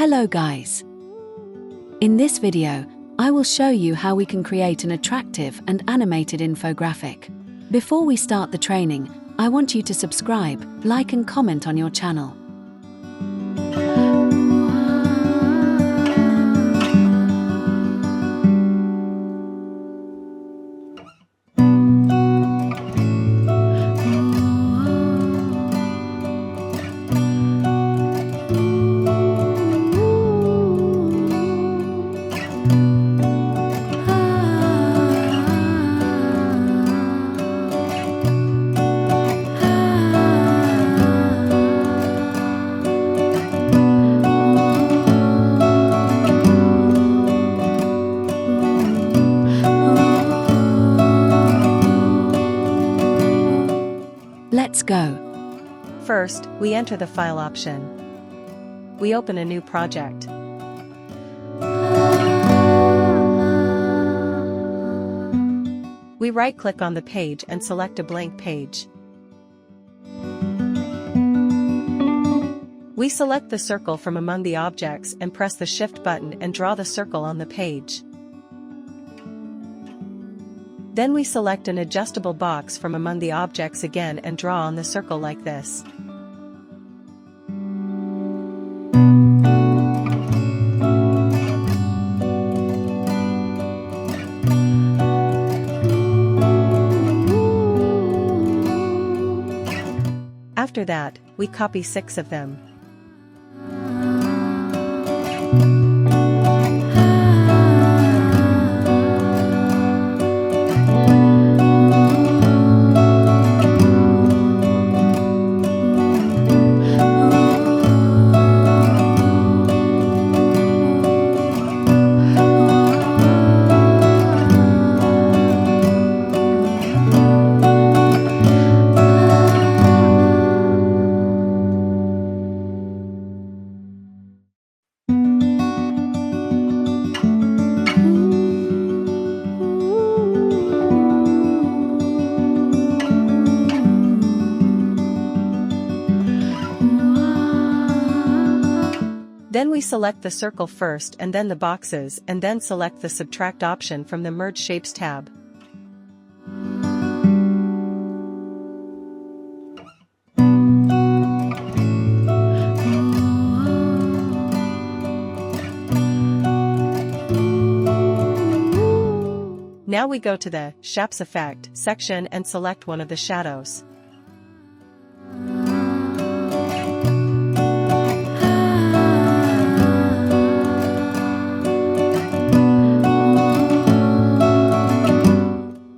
Hello guys! In this video, I will show you how we can create an attractive and animated infographic. Before we start the training, I want you to subscribe, like and comment on your channel. Let's go. First, we enter the File option. We open a new project. We right-click on the page and select a blank page. We select the circle from among the objects and press the Shift button and draw the circle on the page. Then we select an adjustable box from among the objects again and draw on the circle like this. After that, we copy 6 of them. Then we select the circle first and then the boxes and then select the Subtract option from the Merge Shapes tab. Now we go to the Shapes Effect section and select one of the shadows.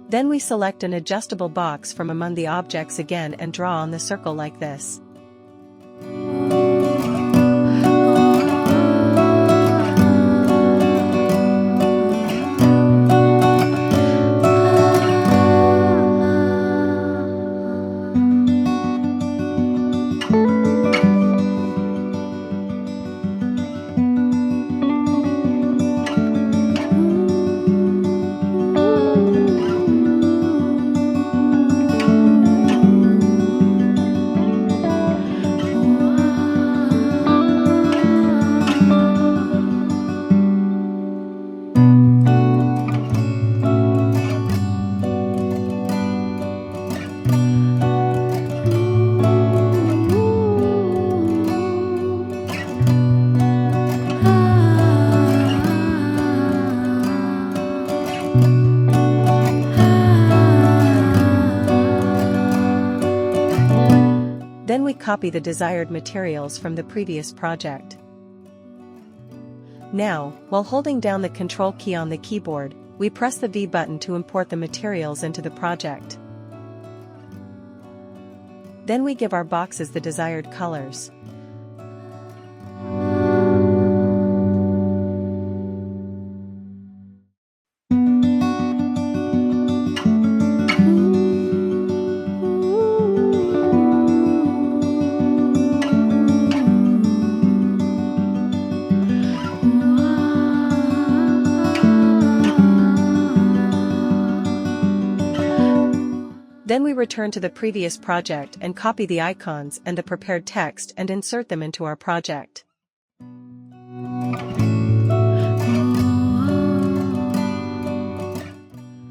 Then we select an adjustable box from among the objects again and draw on the circle like this. Then we copy the desired materials from the previous project. Now, while holding down the Control key on the keyboard, we press the V button to import the materials into the project. Then we give our boxes the desired colors. Then we return to the previous project and copy the icons and the prepared text and insert them into our project.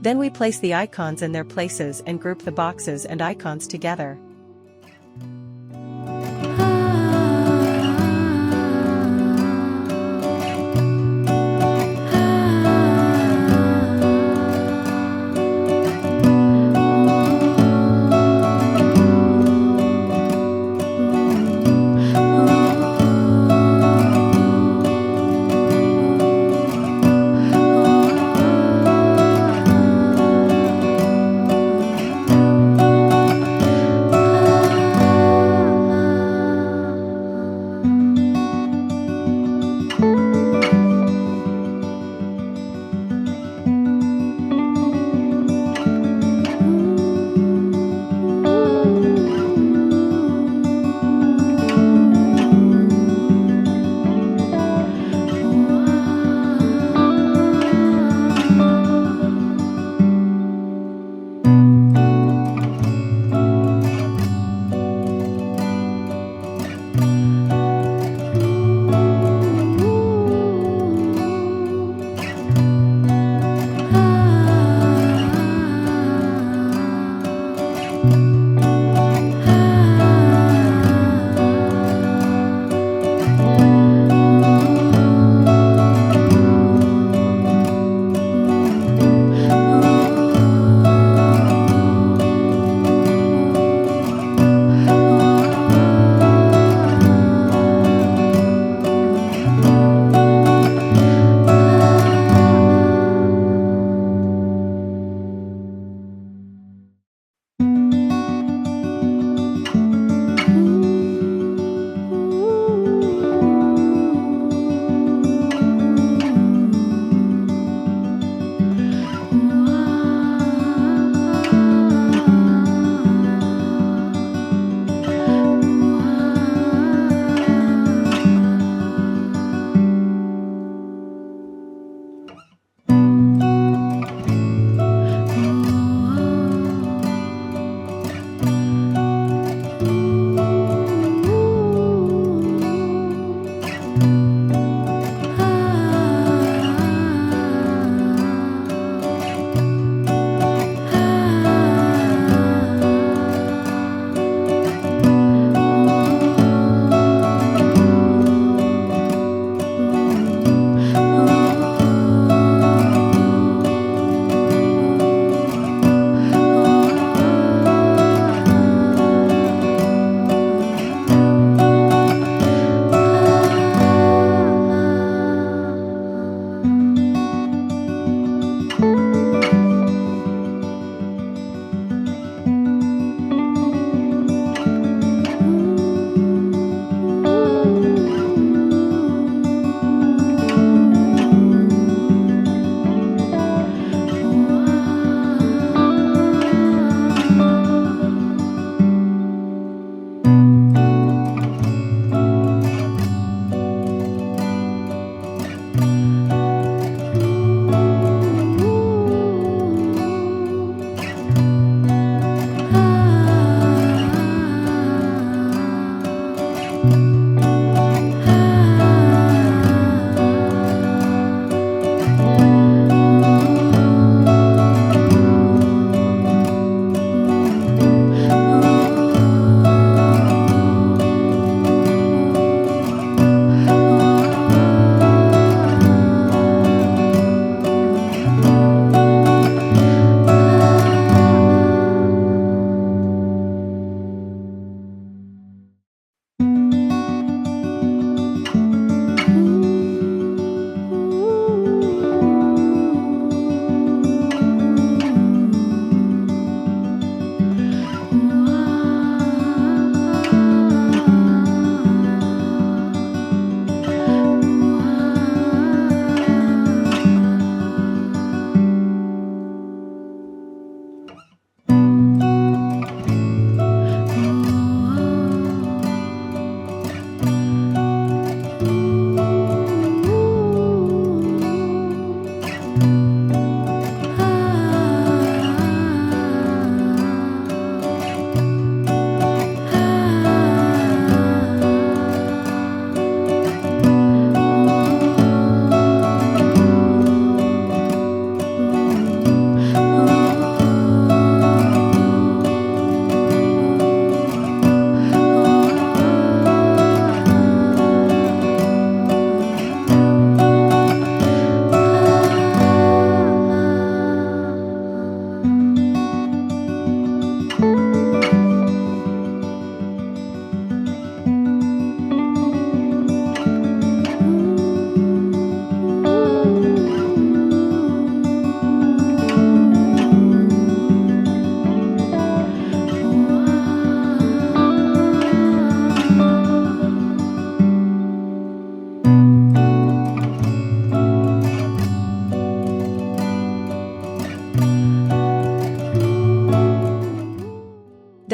Then we place the icons in their places and group the boxes and icons together.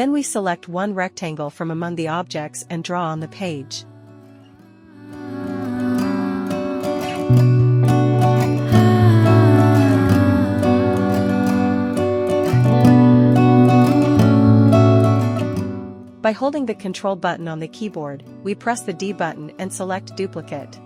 Then we select one rectangle from among the objects and draw on the page. By holding the Control button on the keyboard, we press the D button and select Duplicate.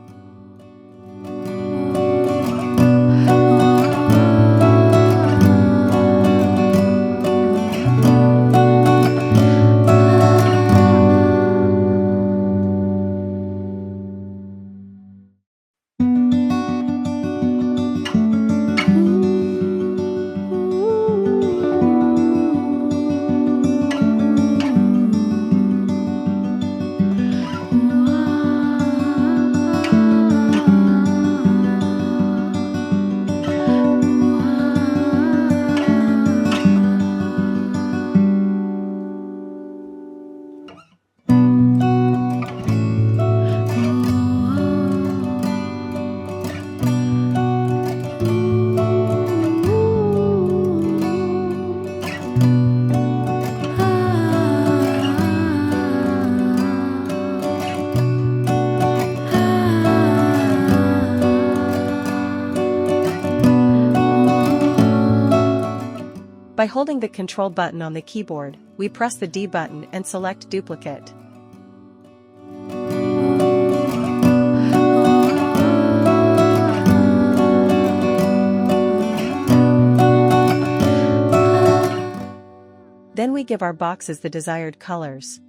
By holding the Control button on the keyboard, we press the D button and select Duplicate. Then we give our boxes the desired colors.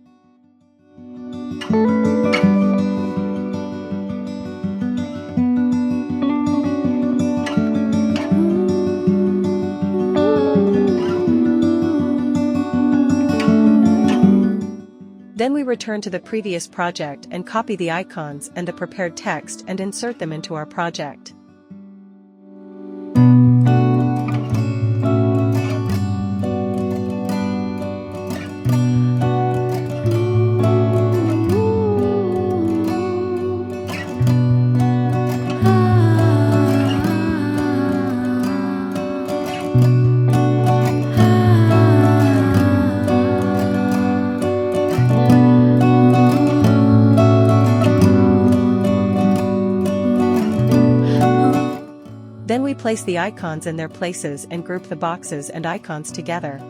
Then we return to the previous project and copy the icons and the prepared text and insert them into our project. Then we place the icons in their places and group the boxes and icons together.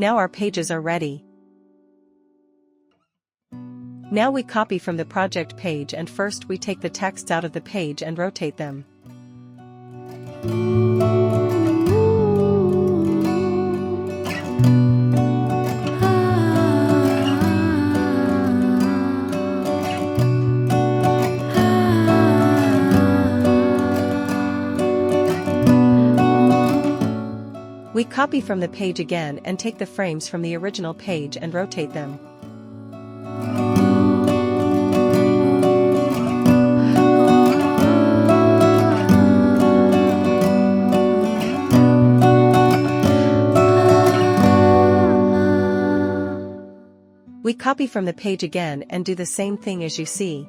Now our pages are ready. Now we copy from the project page, and first we take the texts out of the page and rotate them. We copy from the page again and take the frames from the original page and rotate them. We copy from the page again and do the same thing as you see.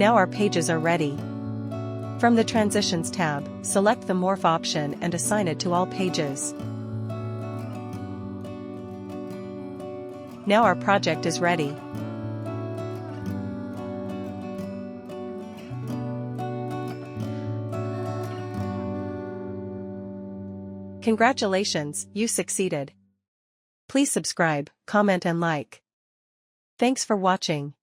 Now our pages are ready. From the Transitions tab, select the Morph option and assign it to all pages. Now our project is ready. Congratulations, you succeeded. Please subscribe, comment and like. Thanks for watching.